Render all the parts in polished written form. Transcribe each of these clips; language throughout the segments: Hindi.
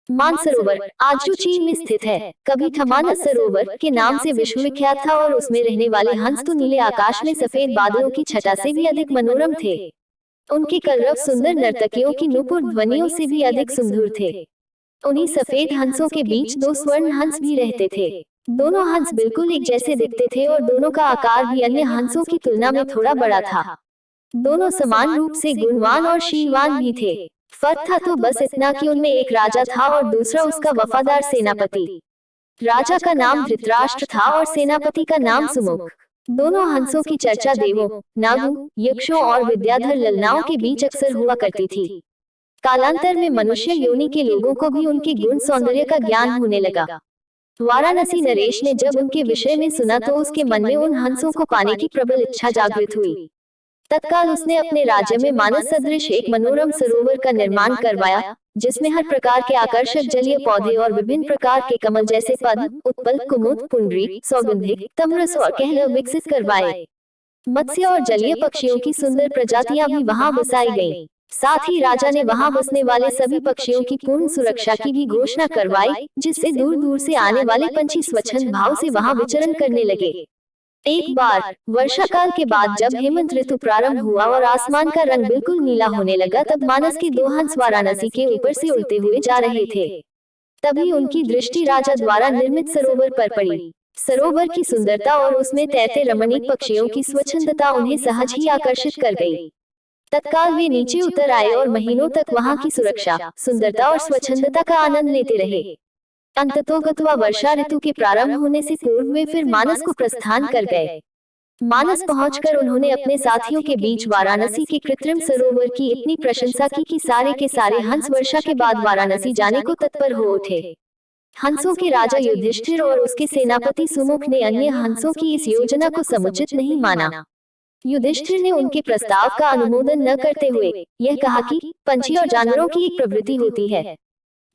मानसरोवर आज जो चीन में स्थित है, कभी था मानस सरोवर के नाम से विश्वविख्यात था और उसमें रहने वाले हंस तो नीले आकाश में सफेद बादलों की छटा से भी अधिक मनोरम थे। उनके कलरव सुंदर नर्तकियों की नुपुर ध्वनियों से भी अधिक सुमधुर थे। उन्हीं सफेद हंसों के बीच दो स्वर्ण हंस भी रहते थे। दोनों हंस बिल्कुल एक जैसे दिखते थे और दोनों का आकार भी अन्य हंसों की तुलना में थोड़ा बड़ा था। दोनों समान रूप से गुणवान और शीलवान भी थे। फर्क था तो बस इतना कि उनमें एक राजा था और दूसरा उसका वफादार सेनापति। राजा का नाम धृतराष्ट्र था और सेनापति का नाम सुमुख। दोनों हंसों की चर्चा देवों, नागों, यक्षों और विद्याधर ललनाओं के बीच अक्सर हुआ करती थी। कालांतर में मनुष्य योनि के लोगों को भी उनके गुण सौंदर्य का ज्ञान होने लगा। वाराणसी नरेश ने जब उनके विषय में सुना तो उसके मन में उन हंसों को पाने की प्रबल इच्छा जागृत हुई। तत्काल उसने अपने राज्य में मानस सदृश एक मनोरम सरोवर का निर्माण करवाया, जिसमें हर प्रकार के आकर्षक जलीय पौधे और विभिन्न प्रकार के कमल जैसे पद्म, उत्पल, कुमुद, पुंडरी, सौगंधिक, तमरस और कहलव विकसित करवाए। मत्स्य और जलीय पक्षियों की सुंदर प्रजातियां भी वहां बसाई गईं। साथ ही राजा ने वहां बसने वाले सभी पक्षियों की पूर्ण सुरक्षा की भी घोषणा करवाई, जिससे दूर दूर से आने वाले पंछी स्वच्छंद भाव से वहां विचरण करने लगे। एक बार वर्षा काल के बाद जब हेमंत ऋतु प्रारंभ हुआ और आसमान का रंग बिल्कुल नीला होने लगा, तब मानस के दो हंस वाराणसी के ऊपर से उड़ते हुए जा रहे थे। तभी उनकी दृष्टि राजा द्वारा निर्मित सरोवर पर पड़ी। सरोवर की सुंदरता और उसमें तैरते रमणीक पक्षियों की स्वच्छंदता उन्हें सहज ही आकर्षित कर गई। तत्काल वे नीचे उतर आए और महीनों तक वहां की सुरक्षा, सुंदरता और स्वच्छंदता का आनंद लेते रहे। अंततोगत्वा वर्षा ऋतु के प्रारंभ होने से पूर्व वे फिर मानस को प्रस्थान कर गए। मानस पहुंचकर उन्होंने अपने साथियों के बीच वाराणसी के कृत्रिम सरोवर की इतनी प्रशंसा की कि सारे के सारे हंस वर्षा के बाद वाराणसी जाने को तत्पर हो उठे। हंसों के राजा युधिष्ठिर और उसके सेनापति सुमुख ने अन्य हंसों की इस योजना को समुचित नहीं माना। युधिष्ठिर ने उनके प्रस्ताव का अनुमोदन न करते हुए यह कहा कि पंछी और जानवरों की एक प्रवृत्ति होती है,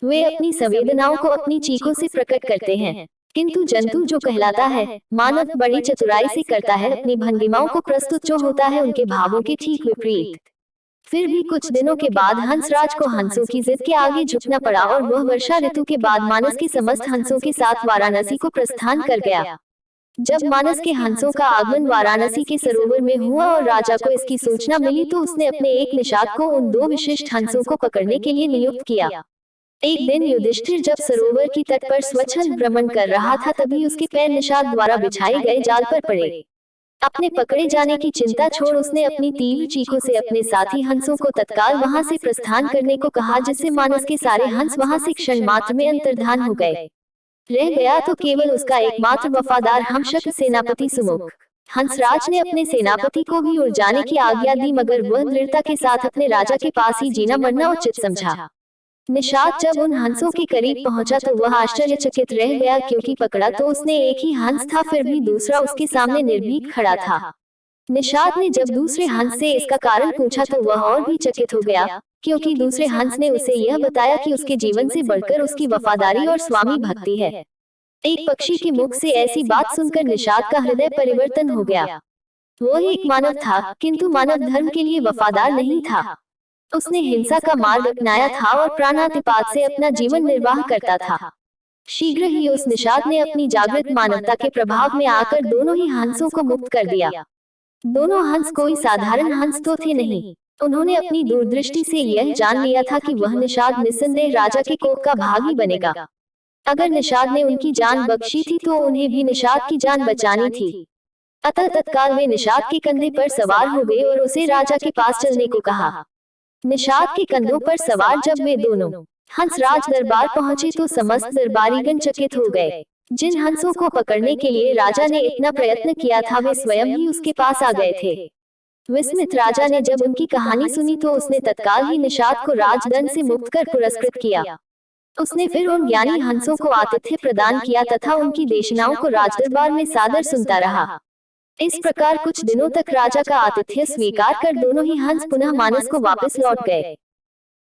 वे अपनी संवेदनाओं को अपनी चीखों से प्रकट करते हैं, किंतु जंतु जो कहलाता है, मानव बड़ी चतुराई से करता है अपनी भंगिमाओं को प्रस्तुत जो होता है उनके भावों के ठीक विपरीत। फिर भी कुछ दिनों के बाद हंसराज को हंसों की जिद के आगे झुकना पड़ा और वह वर्षा ऋतु के बाद मानस के समस्त हंसों के साथ वाराणसी को प्रस्थान कर गया। जब मानस के हंसों का आगमन वाराणसी के सरोवर में हुआ और राजा को इसकी सूचना मिली तो उसने अपने एक निषाद को उन दो विशिष्ट हंसों को पकड़ने के लिए नियुक्त किया। एक दिन युधिष्ठिर जब सरोवर की तट पर स्वच्छंद भ्रमण कर रहा था, तभी उसके पैर निषाद द्वारा बिछाए गए जाल पर पड़े। अपने पकड़े जाने की चिंता छोड़ उसने अपनी तीव्र चीखों से अपने साथी हंसों को तत्काल वहां से प्रस्थान करने को कहा, जिससे मानस के सारे हंस वहां से क्षण मात्र में अंतर्धान हो गए। रह गया तो केवल उसका एकमात्र वफादार हमशक्ल सेनापति सुमुख। हंसराज ने अपने सेनापति को भी उड़ जाने की आज्ञा दी, मगर वह दृढ़ता के साथ अपने राजा के पास ही जीना मरना उचित समझा। निषाद जब उन हंसों के करीब पहुंचा तो वह आश्चर्यचकित रह गया, क्योंकि पकड़ा तो उसने एक ही हंस था, फिर भी दूसरा उसके सामने निर्भीक खड़ा था। निषाद ने जब दूसरे हंस से इसका कारण पूछा तो वह और भी चकित हो गया, क्योंकि दूसरे हंस ने उसे यह बताया कि उसके जीवन से बढ़कर उसकी वफादारी और स्वामी भक्ति है। एक पक्षी के मुख से ऐसी बात सुनकर निषाद का हृदय परिवर्तन हो गया। वह एक मानव था, किंतु मानव धर्म के लिए वफादार नहीं था। उसने हिंसा का मार्ग अपनाया था और प्राणातिपात से अपना जीवन निर्वाह करता था। शीघ्र ही उस निषाद ने अपनी जागृत मानवता के प्रभाव में आकर दोनों ही हंसों को मुक्त कर दिया। दोनों हंस कोई साधारण हंस तो थे नहीं। उन्होंने अपनी दूरदृष्टि से यह जान लिया था कि वह निषाद निस्संदेह राजा के कोप का भागी बनेगा। अगर निषाद ने उनकी जान बख्शी थी तो उन्हें भी निषाद की जान बचानी थी। अतः तत्काल वे निषाद के कंधे पर सवार हो गए और उसे राजा के पास चलने को कहा। निषाद के कंधों पर सवार जब वे दोनों हंस राज दरबार पहुंचे तो समस्त दरबारीगण चकित हो गए। जिन हंसों को पकड़ने के लिए राजा ने इतना प्रयत्न किया था वे स्वयं ही उसके पास आ गए थे। विस्मित राजा ने जब उनकी कहानी सुनी तो उसने तत्काल ही निषाद को राजदंड से मुक्त कर पुरस्कृत किया। उसने फिर उन ज्ञानी हंसों को आतिथ्य प्रदान किया तथा उनकी देशनाओं को राजदरबार में सादर सुनता रहा। इस प्रकार कुछ दिनों तक राजा का आतिथ्य स्वीकार कर दोनों ही हंस पुनः मानस को वापस लौट गए।